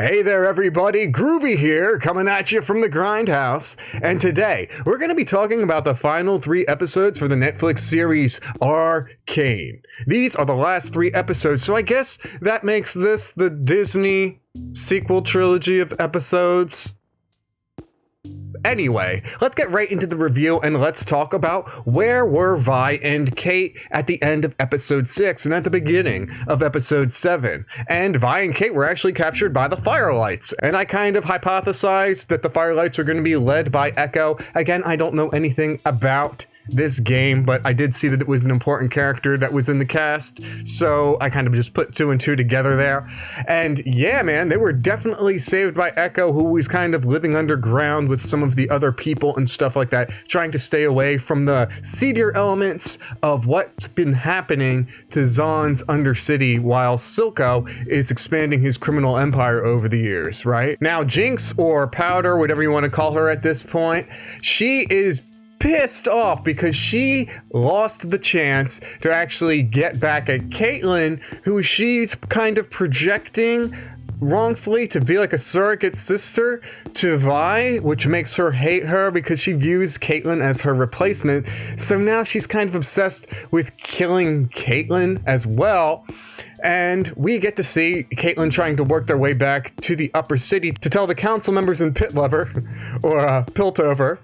Hey there everybody, Groovy here, coming at you from the Grindhouse, and today we're going to be talking about the final 3 episodes for the Netflix series ARCANE. These are the last 3 episodes, so I guess that makes this the Disney sequel trilogy of episodes. Anyway, let's get right into the review and let's talk about where were Vi and Kate at the end of episode 6 and at the beginning of episode 7. And Vi and Kate were actually captured by the Firelights. And I kind of hypothesized that the Firelights are going to be led by Echo. Again, I don't know anything about this game, but I did see that it was an important character that was in the cast, so I kind of just put 2 and 2 together there. And yeah, man, they were definitely saved by Echo, who was kind of living underground with some of the other people and stuff like that, trying to stay away from the seedier elements of what's been happening to Zaun's Undercity while Silco is expanding his criminal empire over the years, right? Now, Jinx, or Powder, whatever you want to call her at this point, she is pissed off because she lost the chance to actually get back at Caitlyn, who she's kind of projecting wrongfully to be like a surrogate sister to Vi, which makes her hate her because she views Caitlyn as her replacement. So now she's kind of obsessed with killing Caitlyn as well. And we get to see Caitlyn trying to work their way back to the upper city to tell the council members in Pit Lover, or Piltover,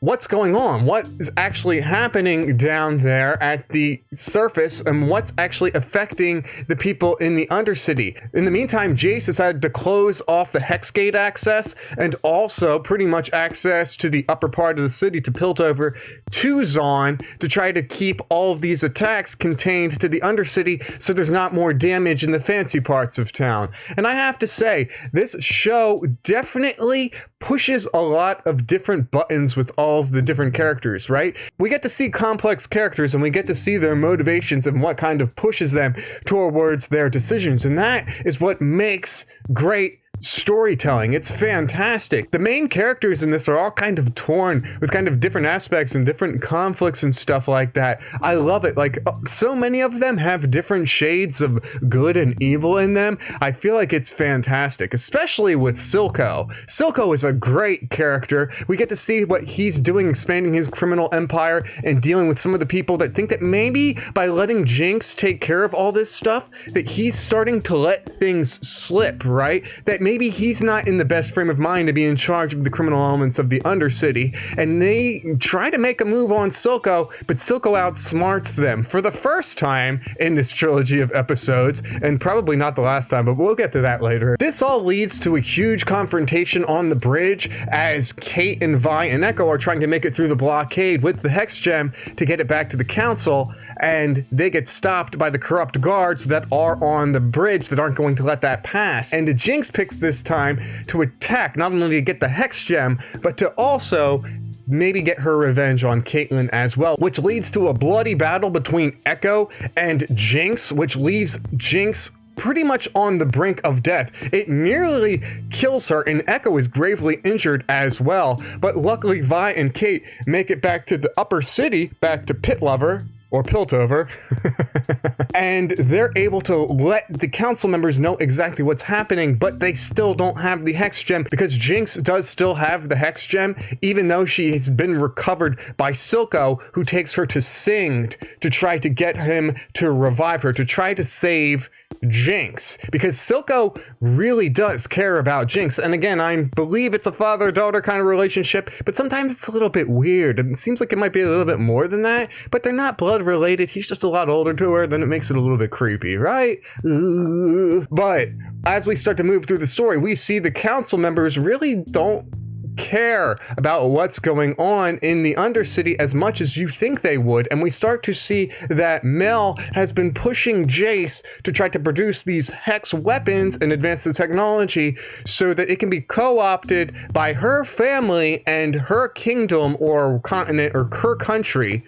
what's going on, what is actually happening down there at the surface, and what's actually affecting the people in the Undercity. In the meantime, Jace decided to close off the Hex Gate access and also pretty much access to the upper part of the city to Piltover to Zaun to try to keep all of these attacks contained to the Undercity so there's not more damage in the fancy parts of town. And I have to say, this show definitely pushes a lot of different buttons with all of the different characters, right? We get to see complex characters and we get to see their motivations and what kind of pushes them towards their decisions. And that is what makes great storytelling. It's fantastic. The main characters in this are all kind of torn with kind of different aspects and different conflicts and stuff like that. I love it. Like, so many of them have different shades of good and evil in them. I feel like it's fantastic, especially with Silco. Silco is a great character. We get to see what he's doing, expanding his criminal empire and dealing with some of the people that think that maybe by letting Jinx take care of all this stuff, that he's starting to let things slip, right? That maybe he's not in the best frame of mind to be in charge of the criminal elements of the Undercity, and they try to make a move on Silco, but Silco outsmarts them for the first time in this trilogy of episodes, and probably not the last time, but we'll get to that later. This all leads to a huge confrontation on the bridge as Kate and Vi and Echo are trying to make it through the blockade with the Hex Gem to get it back to the council, and they get stopped by the corrupt guards that are on the bridge that aren't going to let that pass. And Jinx picks this time to attack, not only to get the Hex Gem, but to also maybe get her revenge on Caitlyn as well, which leads to a bloody battle between Echo and Jinx, which leaves Jinx pretty much on the brink of death. It nearly kills her, and Echo is gravely injured as well. But luckily, Vi and Kate make it back to the upper city, back to Pit Lover, or Piltover, and they're able to let the council members know exactly what's happening, but they still don't have the Hex Gem because Jinx does still have the Hex Gem, even though she has been recovered by Silco, who takes her to Singed to try to get him to revive her, to try to save Jinx, because Silco really does care about Jinx. And again, I believe it's a father-daughter kind of relationship, but sometimes it's a little bit weird, and it seems like it might be a little bit more than that, but they're not blood related. He's just a lot older to her, then it makes it a little bit creepy, right? But as we start to move through the story, we see the council members really don't care about what's going on in the Undercity as much as you think they would, and we start to see that Mel has been pushing Jace to try to produce these hex weapons and advance the technology so that it can be co-opted by her family and her kingdom or continent or her country,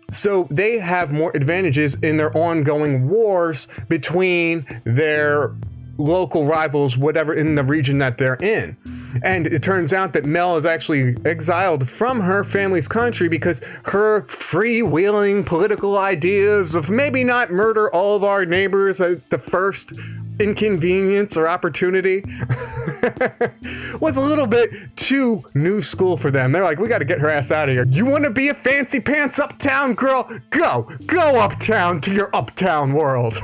so they have more advantages in their ongoing wars between their local rivals, whatever in the region that they're in. And it turns out that Mel is actually exiled from her family's country because her freewheeling political ideas of maybe not murder all of our neighbors at the first inconvenience or opportunity was a little bit too new school for them. They're like, we got to get her ass out of here. You want to be a fancy pants uptown girl? Go uptown to your uptown world.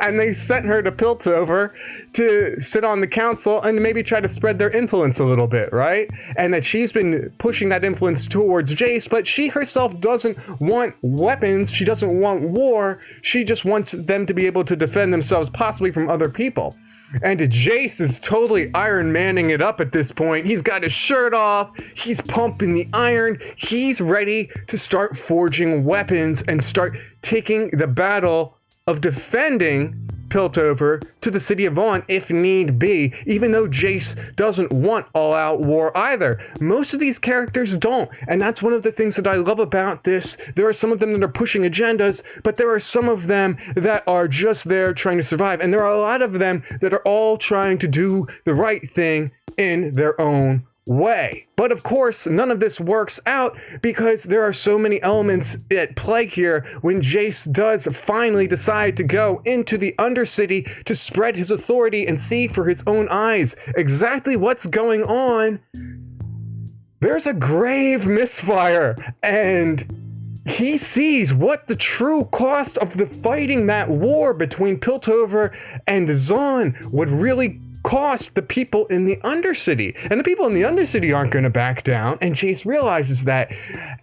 And they sent her to Piltover to sit on the council and maybe try to spread their influence a little bit, right? And that she's been pushing that influence towards Jace, but she herself doesn't want weapons. She doesn't want war. She just wants them to be able to defend themselves, possibly from other people. And Jace is totally Iron Manning it up at this point. He's got his shirt off. He's pumping the iron. He's ready to start forging weapons and start taking the battle of defending Piltover to the city of Vaughn if need be, even though Jace doesn't want all-out war either. Most of these characters don't, and that's one of the things that I love about this. There are some of them that are pushing agendas, but there are some of them that are just there trying to survive, and there are a lot of them that are all trying to do the right thing in their own way. But of course, none of this works out because there are so many elements at play here when Jace does finally decide to go into the Undercity to spread his authority and see for his own eyes exactly what's going on. There's a grave misfire, and he sees what the true cost of the fighting that war between Piltover and Zaun would really cost the people in the Undercity. And the people in the Undercity aren't going to back down, and Jace realizes that,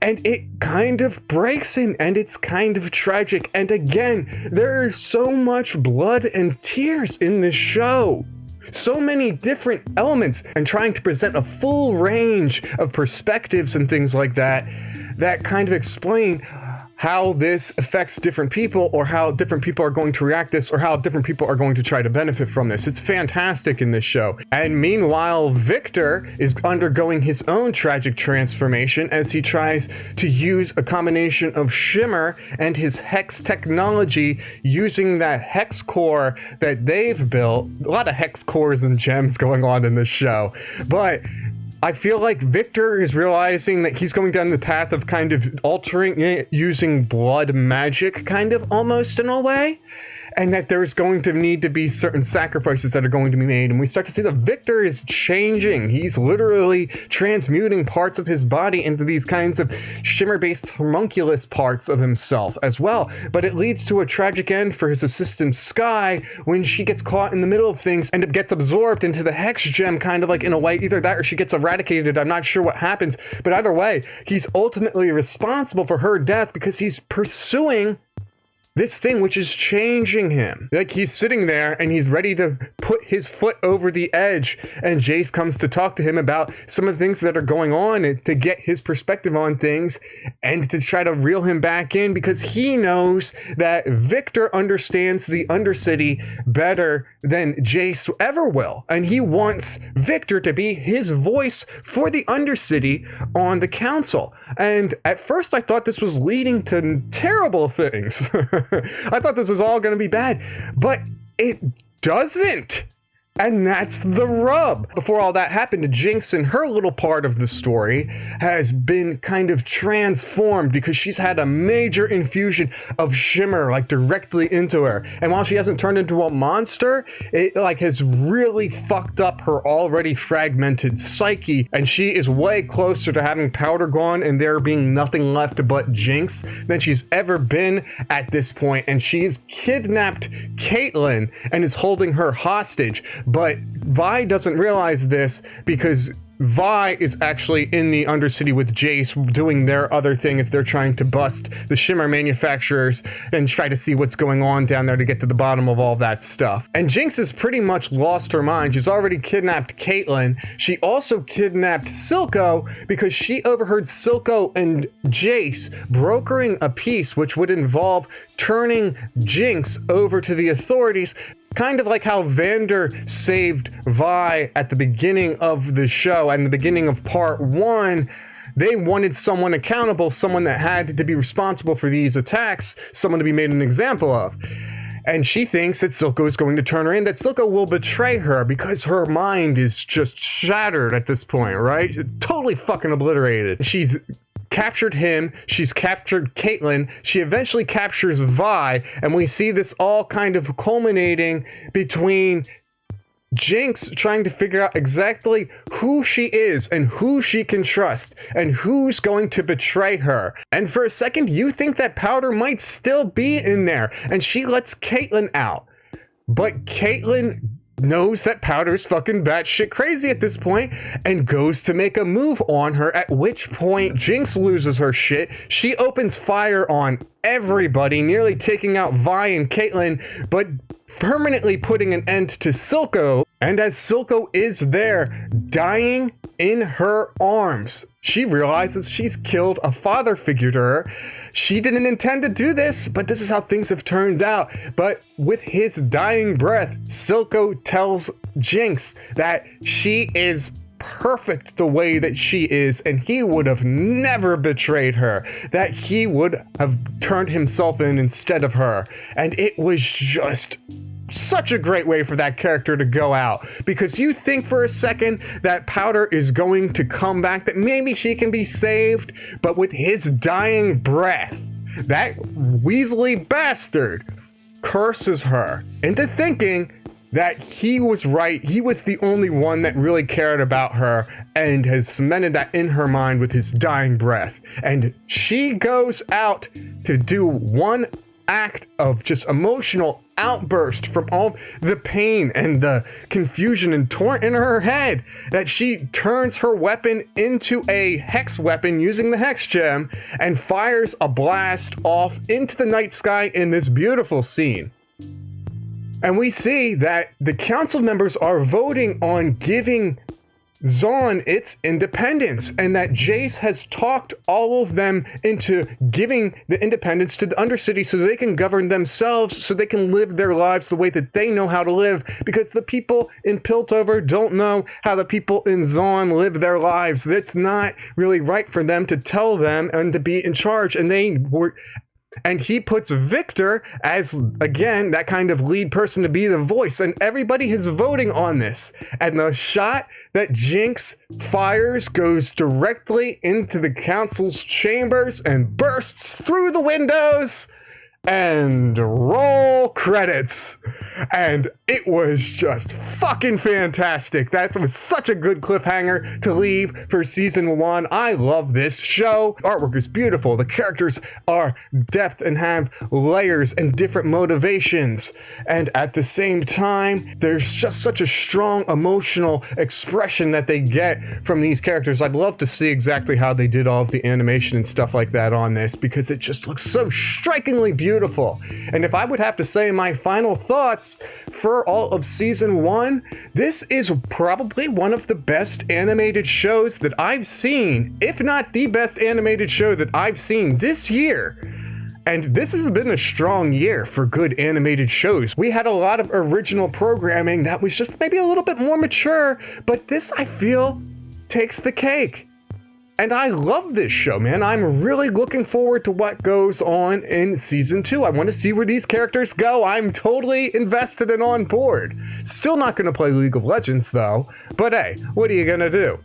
and it kind of breaks him, and it's kind of tragic. And again, there is so much blood and tears in this show. So many different elements, and trying to present a full range of perspectives and things like that, that kind of explain how this affects different people, or how different people are going to react this, or how different people are going to try to benefit from this. It's fantastic in this show. And meanwhile, Victor is undergoing his own tragic transformation as he tries to use a combination of Shimmer and his Hex technology, using that Hex core that they've built. A lot of Hex cores and gems going on in this show. But I feel like Victor is realizing that he's going down the path of kind of altering it using blood magic, kind of almost in a way, and that there's going to need to be certain sacrifices that are going to be made. And we start to see that Victor is changing. He's literally transmuting parts of his body into these kinds of shimmer-based homunculus parts of himself as well. But it leads to a tragic end for his assistant Sky when she gets caught in the middle of things and gets absorbed into the Hex gem, kind of like in a way. Either that or she gets eradicated. I'm not sure what happens, but either way, he's ultimately responsible for her death because he's pursuing this thing which is changing him. Like, he's sitting there and he's ready to put his foot over the edge, and Jace comes to talk to him about some of the things that are going on and to get his perspective on things and to try to reel him back in, because he knows that Victor understands the Undercity better than Jace ever will, and he wants Victor to be his voice for the Undercity on the council. And at first I thought this was leading to terrible things. I thought this was all going to be bad, but it doesn't. And that's the rub. Before all that happened, Jinx and her little part of the story has been kind of transformed because she's had a major infusion of Shimmer like directly into her. And while she hasn't turned into a monster, it like has really fucked up her already fragmented psyche. And she is way closer to having powder gone and there being nothing left but Jinx than she's ever been at this point. And she's kidnapped Caitlyn and is holding her hostage. But Vi doesn't realize this because Vi is actually in the Undercity with Jace doing their other thing as they're trying to bust the Shimmer manufacturers and try to see what's going on down there to get to the bottom of all that stuff. And Jinx has pretty much lost her mind. She's already kidnapped Caitlyn. She also kidnapped Silco because she overheard Silco and Jace brokering a peace which would involve turning Jinx over to the authorities, kind of like how Vander saved Vi at the beginning of the show and the beginning of part 1. They wanted someone accountable, someone that had to be responsible for these attacks, someone to be made an example of. And she thinks that Silco is going to turn her in, that Silco will betray her because her mind is just shattered at this point, right? Totally fucking obliterated. She's captured him, she's captured Caitlyn, she eventually captures Vi, and we see this all kind of culminating between Jinx trying to figure out exactly who she is and who she can trust and who's going to betray her. And for a second, you think that Powder might still be in there, and she lets Caitlyn out. But Caitlyn knows that Powder's fucking batshit crazy at this point and goes to make a move on her, at which point Jinx loses her shit. She opens fire on everybody, nearly taking out Vi and Caitlyn, but permanently putting an end to Silco. And as Silco is there, dying in her arms, she realizes she's killed a father figure to her. She didn't intend to do this, but this is how things have turned out. But with his dying breath, Silco tells Jinx that she is perfect the way that she is, and he would have never betrayed her, that he would have turned himself in instead of her. And it was just such a great way for that character to go out, because you think for a second that Powder is going to come back, that maybe she can be saved, but with his dying breath, that Weasley bastard curses her into thinking that he was right, he was the only one that really cared about her, and has cemented that in her mind with his dying breath. And she goes out to do one act of just emotional outburst from all the pain and the confusion and torrent in her head, that she turns her weapon into a hex weapon using the hex gem and fires a blast off into the night sky in this beautiful scene. And we see that the council members are voting on giving Zaun its independence, and that Jace has talked all of them into giving the independence to the Undercity so they can govern themselves, so they can live their lives the way that they know how to live, because the people in Piltover don't know how the people in Zaun live their lives. That's not really right for them to tell them and to be in charge, and he puts Victor as, again, that kind of lead person to be the voice, and everybody is voting on this. And the shot that Jinx fires goes directly into the council's chambers and bursts through the windows, and roll credits. And it was just fucking fantastic. That was such a good cliffhanger to leave for season 1. I love this show. Artwork is beautiful. The characters are depth and have layers and different motivations. And at the same time, there's just such a strong emotional expression that they get from these characters. I'd love to see exactly how they did all of the animation and stuff like that on this, because it just looks so strikingly beautiful. And if I would have to say my final thoughts for all of season 1, this is probably one of the best animated shows that I've seen, if not the best animated show that I've seen this year. And this has been a strong year for good animated shows. We had a lot of original programming that was just maybe a little bit more mature, but this, I feel, takes the cake. And I love this show, man. I'm really looking forward to what goes on in season 2. I want to see where these characters go. I'm totally invested and on board. Still not going to play League of Legends, though. But hey, what are you going to do?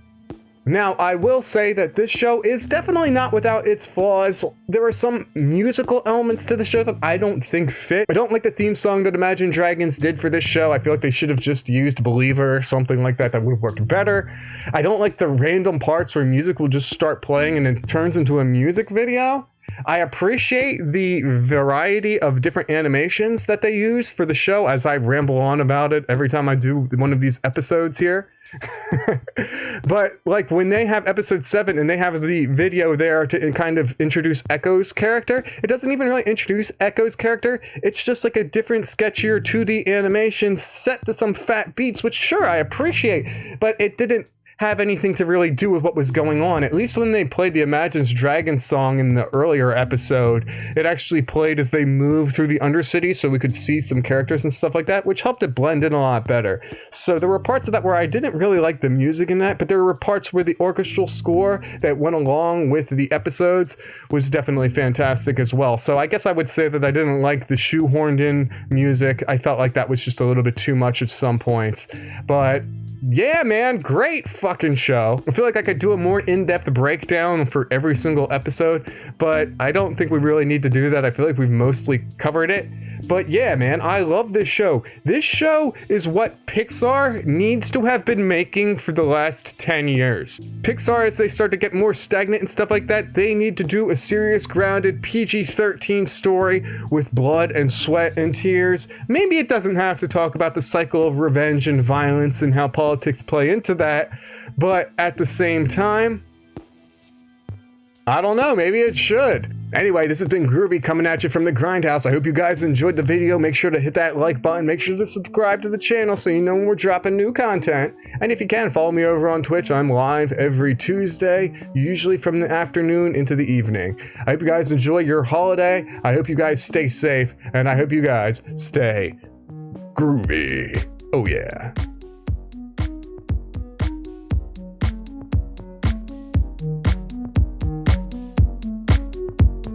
Now, I will say that this show is definitely not without its flaws. There are some musical elements to the show that I don't think fit. I don't like the theme song that Imagine Dragons did for this show. I feel like they should have just used Believer or something like that. That would have worked better. I don't like the random parts where music will just start playing and it turns into a music video. I appreciate the variety of different animations that they use for the show, as I ramble on about it every time I do one of these episodes here. But like when they have episode 7 and they have the video there to kind of introduce Echo's character, it doesn't even really introduce Echo's character. It's just like a different, sketchier 2D animation set to some fat beats, which sure, I appreciate, but it didn't have anything to really do with what was going on. At least when they played the Imagine Dragons song in the earlier episode, it actually played as they moved through the Undercity, so we could see some characters and stuff like that, which helped it blend in a lot better. So there were parts of that where I didn't really like the music in that, but there were parts where the orchestral score that went along with the episodes was definitely fantastic as well. So I guess I would say that I didn't like the shoehorned in music. I felt like that was just a little bit too much at some points. But yeah, man, great fucking show. I feel like I could do a more in-depth breakdown for every single episode, but I don't think we really need to do that. I feel like we've mostly covered it. But yeah, man, I love this show. This show is what Pixar needs to have been making for the last 10 years. Pixar, as they start to get more stagnant and stuff like that, they need to do a serious, grounded PG-13 story with blood and sweat and tears. Maybe it doesn't have to talk about the cycle of revenge and violence and how politics play into that, but at the same time, I don't know, maybe it should. Anyway, this has been Groovy coming at you from the Grindhouse. I hope you guys enjoyed the video. Make sure to hit that like button. Make sure to subscribe to the channel so you know when we're dropping new content. And if you can, follow me over on Twitch. I'm live every Tuesday, usually from the afternoon into the evening. I hope you guys enjoy your holiday. I hope you guys stay safe. And I hope you guys stay groovy. Oh yeah.